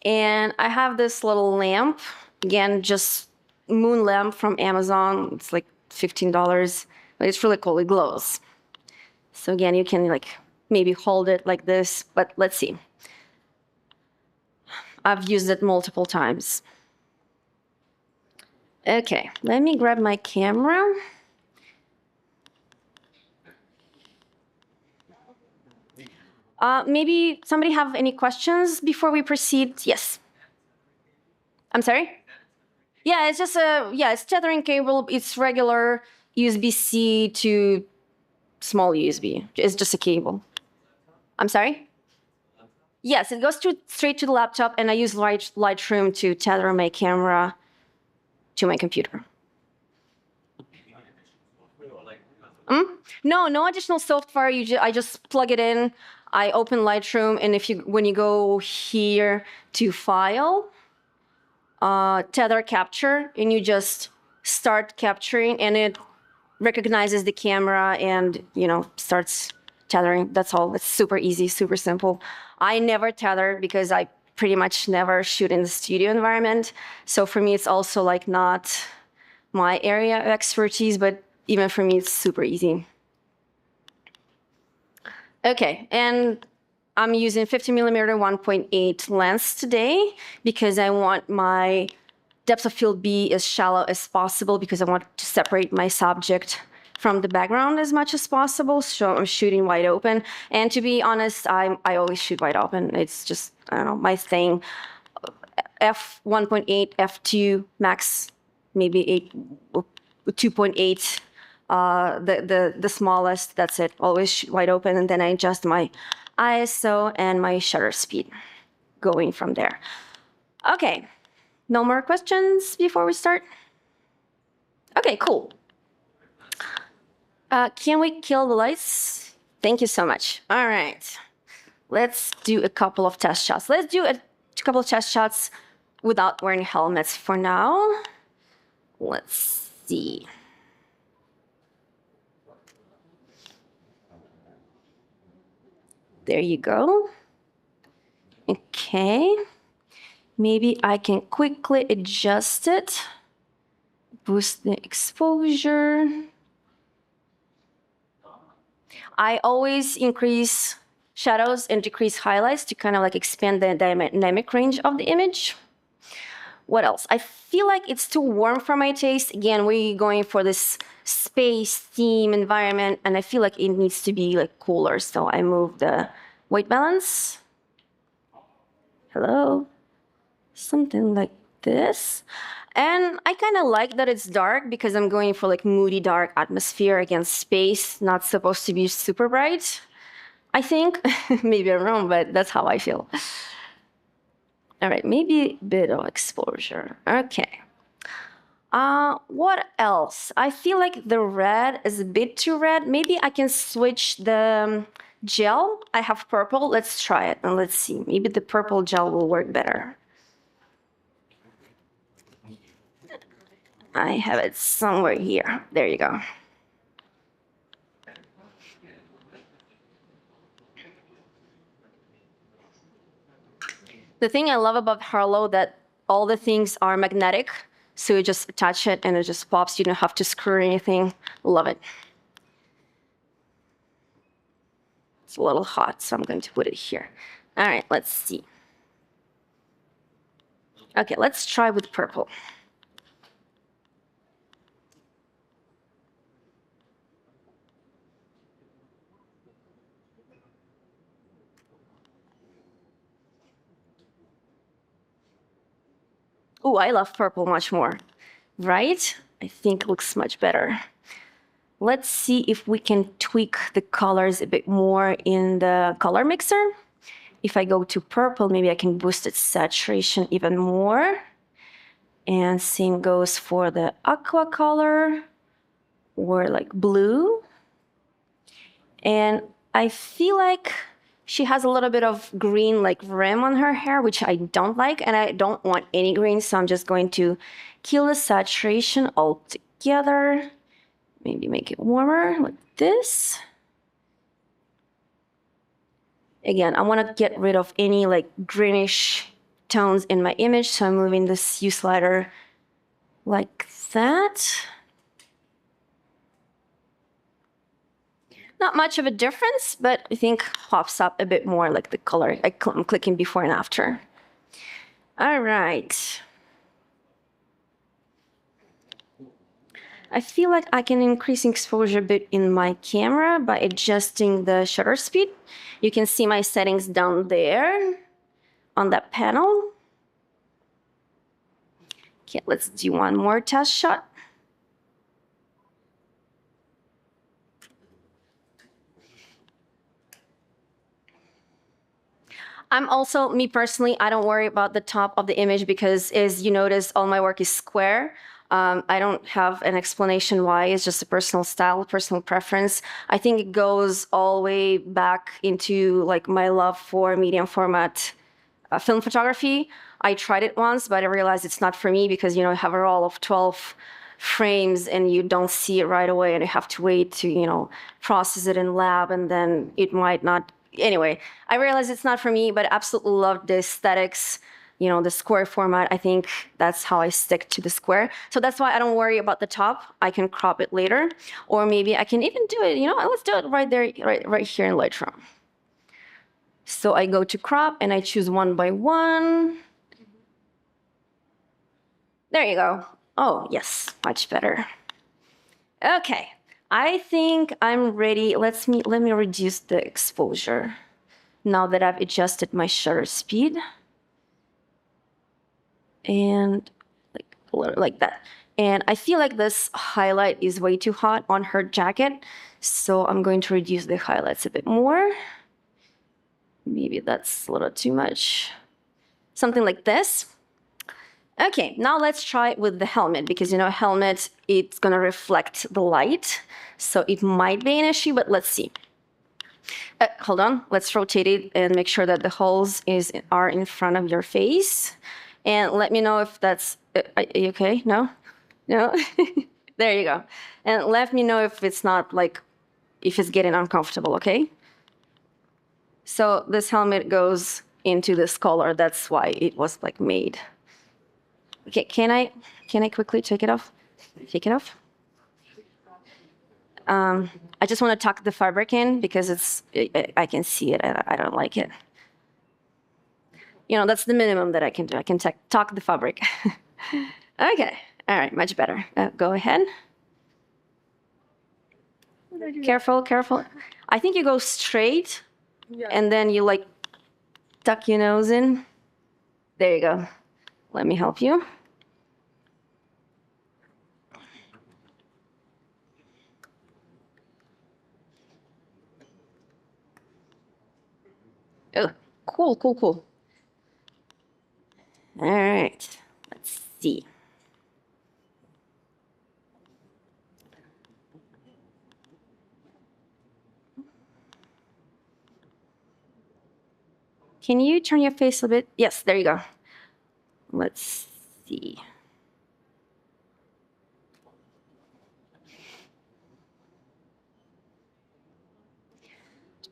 And I have this little lamp, again, just moon lamp from Amazon. It's like $15, but it's really cool, it glows. So again, you can like maybe hold it like this, but let's see. I've used it multiple times. Okay, let me grab my camera. Maybe somebody have any questions before we proceed? Yes. I'm sorry? Yeah, it's just it's tethering cable. It's regular USB-C to small USB. It's just a cable. I'm sorry? Yes, it goes straight to the laptop, and I use Lightroom to tether my camera to my computer. No additional software. I just plug it in. I open Lightroom, and when you go here to File, Tether Capture, and you just start capturing, and it recognizes the camera and starts tethering. That's all. It's super easy, super simple. I never tether because I pretty much never shoot in the studio environment. So for me, it's also like not my area of expertise, but even for me, it's super easy. Okay, and I'm using 50mm 1.8 lens today because I want my depth of field be as shallow as possible because I want to separate my subject from the background as much as possible. So I'm shooting wide open. And to be honest, I always shoot wide open. It's just, I don't know, my thing. F1.8, F2 max, maybe 2.8. The smallest, that's it. Always wide open, and then I adjust my ISO and my shutter speed going from there. Okay, no more questions before we start? Okay, cool. Can we kill the lights? Thank you so much. All right, let's do a couple of test shots. Let's do a couple of test shots without wearing helmets for now. Let's see. There you go. Okay. Maybe I can quickly adjust it. Boost the exposure. I always increase shadows and decrease highlights to kind of like expand the dynamic range of the image. What else? I feel like it's too warm for my taste. Again, we're going for this space theme environment, and I feel like it needs to be like cooler. So I move the white balance. Hello? Something like this. And I kind of like that it's dark because I'm going for like moody dark atmosphere against space, not supposed to be super bright. I think, maybe I'm wrong, but that's how I feel. All right, maybe a bit of exposure. Okay. What else? I feel like the red is a bit too red. Maybe I can switch the gel. I have purple. Let's try it and let's see. Maybe the purple gel will work better. I have it somewhere here. There you go. The thing I love about Harlow that all the things are magnetic, so you just attach it and it just pops. You don't have to screw anything. Love it. It's a little hot, so I'm going to put it here. All right, let's see. Okay, let's try with purple. Oh, I love purple much more, right? I think it looks much better. Let's see if we can tweak the colors a bit more in the color mixer. If I go to purple, maybe I can boost its saturation even more. And same goes for the aqua color or like blue. And I feel like she has a little bit of green like rim on her hair, which I don't like, and I don't want any green, so I'm just going to kill the saturation altogether. Maybe make it warmer like this. Again, I want to get rid of any like greenish tones in my image, so I'm moving this hue slider like that. Not much of a difference, but I think pops up a bit more like the color. I'm clicking before and after. All right. I feel like I can increase exposure a bit in my camera by adjusting the shutter speed. You can see my settings down there on that panel. Okay, let's do one more test shot. I'm also, me personally, I don't worry about the top of the image because as you notice, all my work is square. I don't have an explanation why. It's just a personal style, personal preference. I think it goes all the way back into like my love for medium format film photography. I tried it once, but I realized it's not for me because, you have a roll of 12 frames and you don't see it right away and you have to wait to, process it in lab and then it might not. Anyway, I realized it's not for me, but absolutely loved the aesthetics, the square format. I think that's how I stick to the square. So that's why I don't worry about the top. I can crop it later, or maybe I can even do it, let's do it right there, right here in Lightroom. So I go to crop and I choose one by one. There you go. Oh, yes, much better. Okay, I think I'm ready. Let me reduce the exposure now that I've adjusted my shutter speed. And like that. And I feel like this highlight is way too hot on her jacket, so I'm going to reduce the highlights a bit more. Maybe that's a little too much. Something like this. Okay, now let's try with the helmet, because helmet, it's gonna reflect the light, so it might be an issue, but let's see. Hold on, let's rotate it and make sure that the holes are in front of your face. And let me know if that's, are you okay? No? No? There you go. And let me know if it's not if it's getting uncomfortable, okay? So this helmet goes into this color. That's why it was made. Okay, can I quickly take it off? Take it off? I just want to tuck the fabric in because I can see it. I don't like it. That's the minimum that I can do. I can tuck the fabric. Okay, all right, much better. Go ahead. Careful, careful. I think you go straight, and then you tuck your nose in. There you go. Let me help you. Oh, cool, cool, cool. All right, let's see. Can you turn your face a bit? Yes, there you go. Let's see.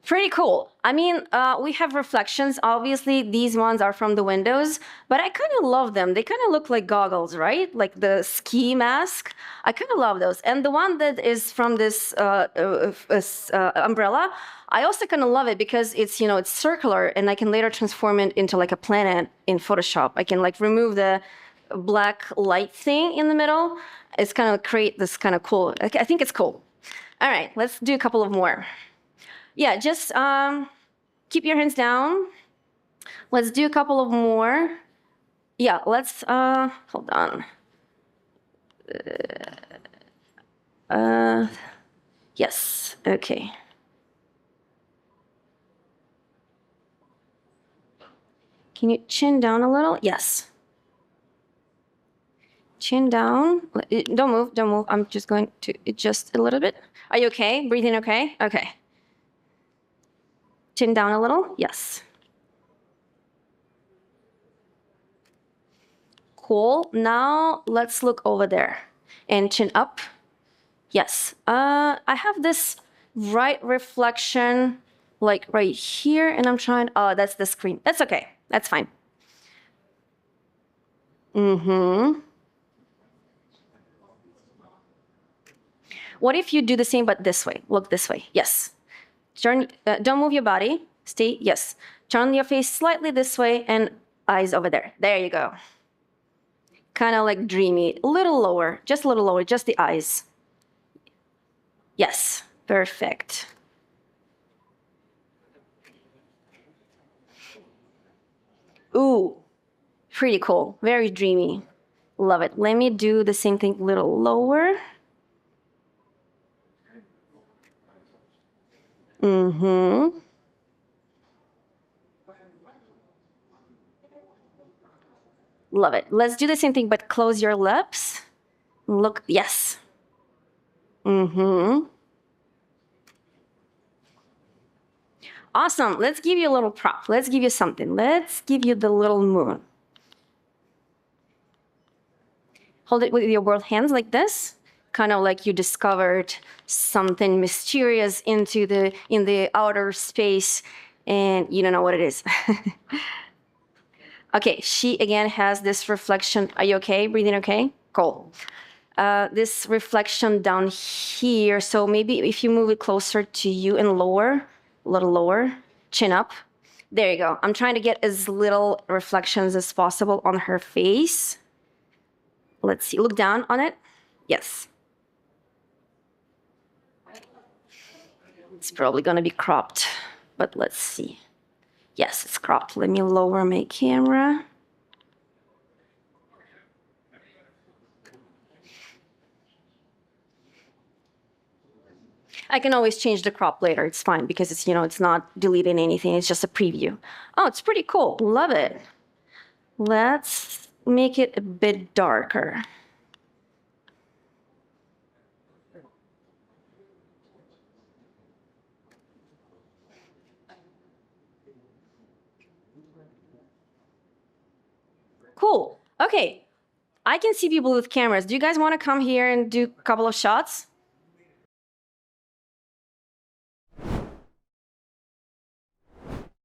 Pretty cool. I mean, we have reflections. Obviously, these ones are from the windows, but I kind of love them. They kind of look like goggles, right? Like the ski mask. I kind of love those. And the one that is from this umbrella, I also kind of love it because it's circular, and I can later transform it into a planet in Photoshop. I can remove the black light thing in the middle. It's kind of create this kind of cool. I think it's cool. All right, let's do a couple of more. Yeah, just keep your hands down. Let's do a couple of more. Yeah, let's, hold on. Yes, okay. Can you chin down a little? Yes. Chin down. Don't move, don't move. I'm just going to adjust a little bit. Are you okay? Breathing okay? Okay. Chin down a little? Yes. Cool. Now let's look over there. And chin up. Yes. I have this right reflection right here, and I'm trying. Oh, that's the screen. That's okay. That's fine. Mm-hmm. What if you do the same but this way? Look this way. Yes. Turn. Don't move your body. Stay. Yes. Turn your face slightly this way and eyes over there. There you go. Kind of dreamy. A little lower. Just a little lower. Just the eyes. Yes. Perfect. Ooh. Pretty cool. Very dreamy. Love it. Let me do the same thing a little lower. Mm-hmm. Love it. Let's do the same thing, but close your lips. Look, yes. Mm-hmm. Awesome. Let's give you a little prop. Let's give you something. Let's give you the little moon. Hold it with your both hands like this, kind of like you discovered something mysterious in the outer space, and you don't know what it is. Okay, she again has this reflection. Are you okay? Breathing okay? Cool. This reflection down here. So maybe if you move it closer to you and lower, a little lower, chin up. There you go. I'm trying to get as little reflections as possible on her face. Let's see. Look down on it. Yes. It's probably going to be cropped, but let's see. Yes, it's cropped. Let me lower my camera. I can always change the crop later. It's fine because it's, it's not deleting anything. It's just a preview. Oh, it's pretty cool. Love it. Let's make it a bit darker. Cool. Okay. I can see people with cameras. Do you guys want to come here and do a couple of shots?